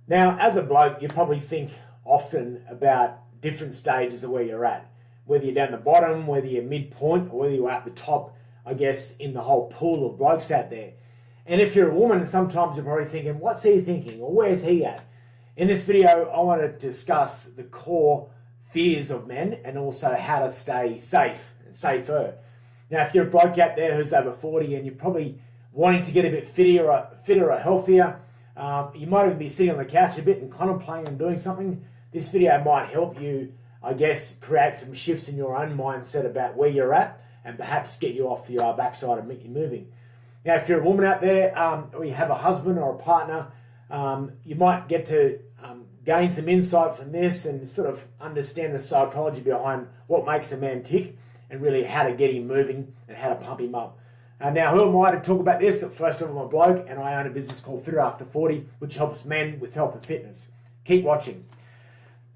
Now, as a bloke, you probably think often about different stages of where you're at, whether you're down the bottom, whether you're midpoint, or whether you're at the top, I guess, in the whole pool of blokes out there. And if you're a woman, sometimes you're probably thinking, what's he thinking, or where's he at? In this video, I want to discuss the core fears of men and also how to stay safe and safer. Now, if you're a bloke out there who's over 40 and you're probably wanting to get a bit fitter or healthier, you might even be sitting on the couch a bit and contemplating on doing something. This video might help you, I guess, create some shifts in your own mindset about where you're at and perhaps get you off your backside and get you moving. Now, if you're a woman out there or you have a husband or a partner, you might get to gain some insight from this and sort of understand the psychology behind what makes a man tick and really how to get him moving and how to pump him up. Now, who am I to talk about this? First of all, I'm a bloke and I own a business called Fitter After 40, which helps men with health and fitness. Keep watching.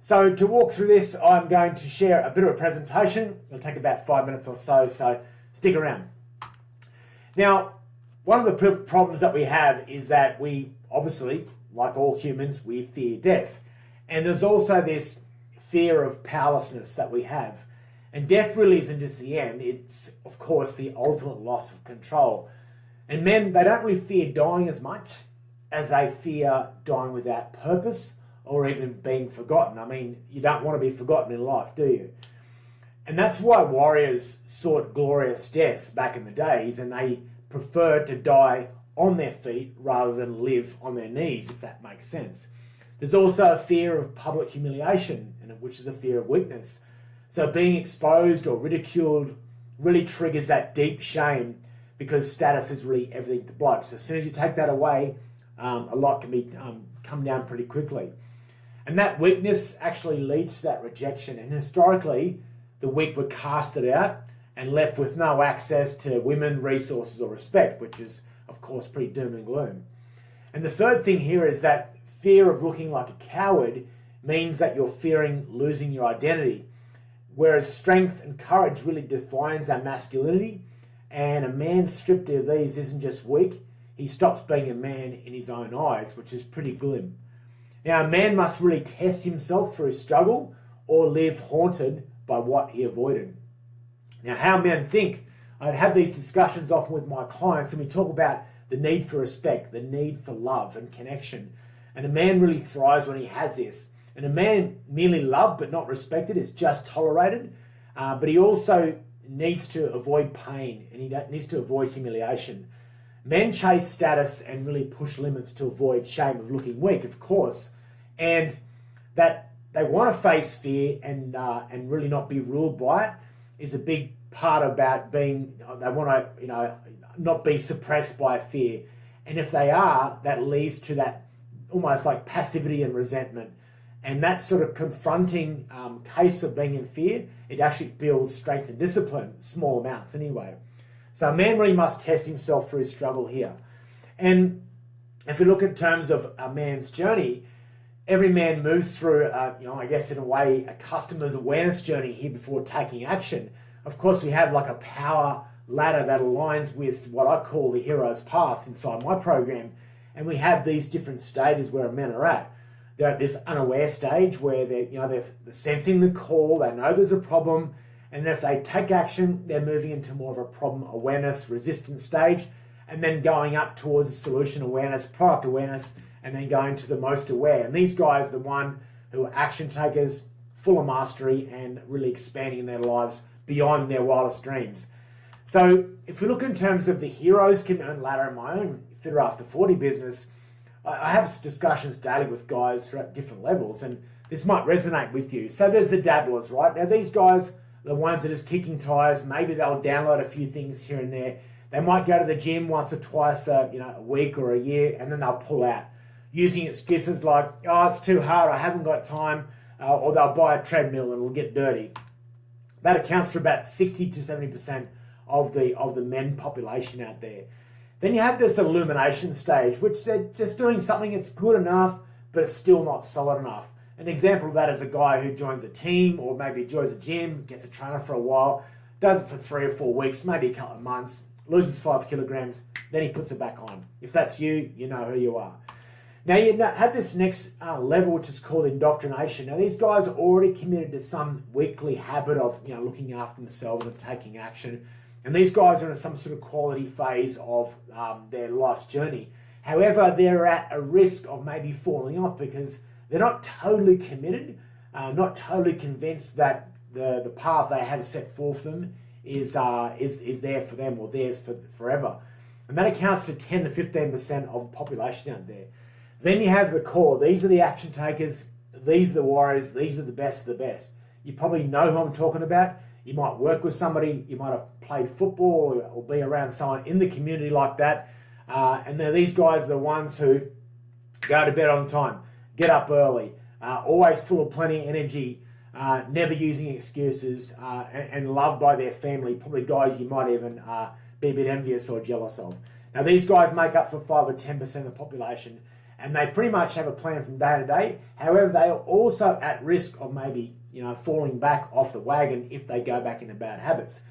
So to walk through this, I'm going to share a bit of a presentation. It'll take about 5 minutes or so stick around. Now, one of the problems that we have is that we obviously, like all humans, we fear death. And there's also this fear of powerlessness that we have. And death really isn't just the end. It's, of course, the ultimate loss of control. And men, they don't really fear dying as much as they fear dying without purpose or even being forgotten. I mean, you don't want to be forgotten in life, do you? And that's why warriors sought glorious deaths back in the days, and they preferred to die on their feet rather than live on their knees, if that makes sense. There's also a fear of public humiliation, which is a fear of weakness. So being exposed or ridiculed really triggers that deep shame because status is really everything to blokes. So as soon as you take that away, a lot can come down pretty quickly. And that weakness actually leads to that rejection. And historically, the weak were casted out and left with no access to women, resources, or respect, which is, of course, pretty doom and gloom. And the third thing here is that fear of looking like a coward means that you're fearing losing your identity, whereas strength and courage really defines our masculinity, and a man stripped of these isn't just weak, he stops being a man in his own eyes, which is pretty glim. Now, a man must really test himself through struggle or live haunted by what he avoided. Now, how men think. I'd have these discussions often with my clients, and we talk about the need for respect, the need for love and connection. And a man really thrives when he has this. And a man merely loved but not respected is just tolerated, but he also needs to avoid pain and he needs to avoid humiliation. Men chase status and really push limits to avoid shame of looking weak, of course, and that they want to face fear and really not be ruled by it is a big part about being. They want to not be suppressed by fear, and if they are, that leads to that almost like passivity and resentment. And that sort of confronting case of being in fear, it actually builds strength and discipline, small amounts anyway. So a man really must test himself through his struggle here. And if we look in terms of a man's journey, every man moves through, I guess in a way, a customer's awareness journey here before taking action. Of course, we have like a power ladder that aligns with what I call the hero's path inside my program. And we have these different stages where men are at. They're at this unaware stage where they're sensing the call, they know there's a problem, and if they take action, they're moving into more of a problem awareness, resistance stage, and then going up towards a solution awareness, product awareness, and then going to the most aware. And these guys are the one who are action takers, full of mastery, and really expanding their lives beyond their wildest dreams. So if we look in terms of the hero's commitment ladder in my own Fitter After 40 business, I have discussions daily with guys who are at different levels, and this might resonate with you. So there's the dabblers, right? Now these guys, the ones that are just kicking tires, maybe they'll download a few things here and there. They might go to the gym once or twice a week or a year, and then they'll pull out, using excuses like, oh, it's too hard, I haven't got time, or they'll buy a treadmill and it'll get dirty. That accounts for about 60 to 70% of the men population out there. Then you have this illumination stage, which they're just doing something that's good enough, but it's still not solid enough. An example of that is a guy who joins a team or maybe joins a gym, gets a trainer for a while, does it for 3 or 4 weeks, maybe a couple of months, loses 5 kilograms, then he puts it back on. If that's you, you know who you are. Now you have this next level, which is called indoctrination. Now these guys are already committed to some weekly habit of looking after themselves and taking action, and these guys are in some sort of quality phase of their life's journey. However, they're at a risk of maybe falling off because they're not totally committed, not totally convinced that the path they have set forth them is there for them or theirs for forever. And that accounts to 10 to 15% of the population out there. Then you have the core. These are the action takers. These are the warriors. These are the best of the best. You probably know who I'm talking about. You might work with somebody. You might have played football or be around someone in the community like that. And these guys are the ones who go to bed on time, get up early, always full of plenty of energy, never using excuses, and loved by their family. Probably guys you might even be a bit envious or jealous of. Now, these guys make up for 5 or 10% of the population, and they pretty much have a plan from day to day. However, they are also at risk of maybe falling back off the wagon if they go back into bad habits.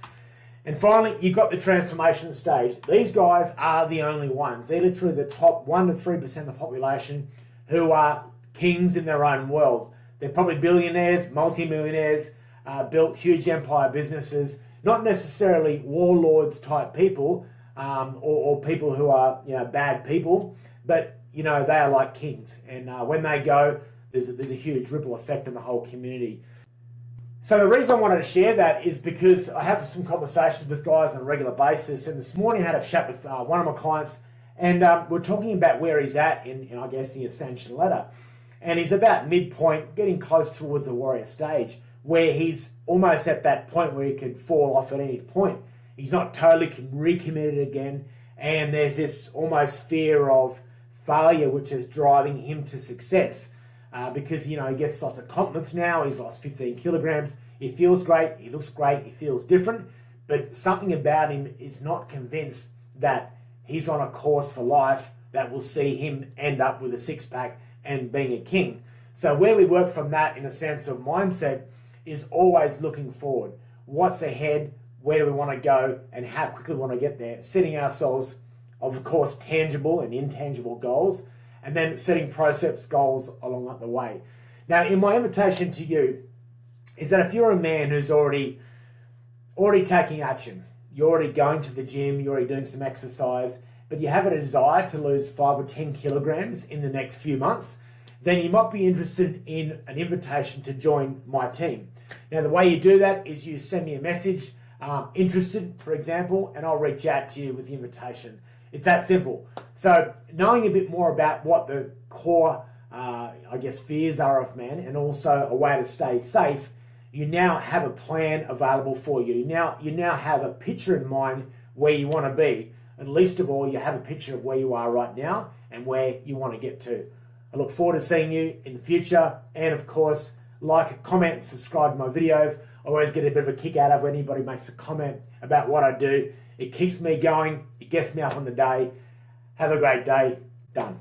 And finally, you've got the transformation stage. These guys are the only ones. They're literally the top 1 to 3% of the population who are kings in their own world. They're probably billionaires, multimillionaires, built huge empire businesses, not necessarily warlords type people or people who are bad people, but they are like kings. And when they go, there's a huge ripple effect on the whole community. So the reason I wanted to share that is because I have some conversations with guys on a regular basis, and this morning I had a chat with one of my clients, and we're talking about where he's at in I guess the ascension ladder, and he's about midpoint, getting close towards the warrior stage, where he's almost at that point where he could fall off at any point. He's not totally recommitted again, and there's this almost fear of failure which is driving him to success. Because he gets lots of compliments now. He's lost 15 kilograms. He feels great. He looks great. He feels different. But something about him is not convinced that he's on a course for life that will see him end up with a six-pack and being a king. So where we work from that in a sense of mindset is always looking forward. What's ahead? Where do we want to go? And how quickly we want to get there? Setting ourselves, of course, tangible and intangible goals, and then setting process goals along the way. Now, in my invitation to you is that if you're a man who's already taking action, you're already going to the gym, you're already doing some exercise, but you have a desire to lose 5 or 10 kilograms in the next few months, then you might be interested in an invitation to join my team. Now, the way you do that is you send me a message, interested, for example, and I'll reach out to you with the invitation. It's that simple. So knowing a bit more about what the core, fears are of man, and also a way to stay safe, you now have a plan available for you. You now have a picture in mind where you want to be. And least of all, you have a picture of where you are right now and where you want to get to. I look forward to seeing you in the future. And of course, like, comment, subscribe to my videos. I always get a bit of a kick out of when anybody makes a comment about what I do. It keeps me going. It gets me up on the day. Have a great day. Done.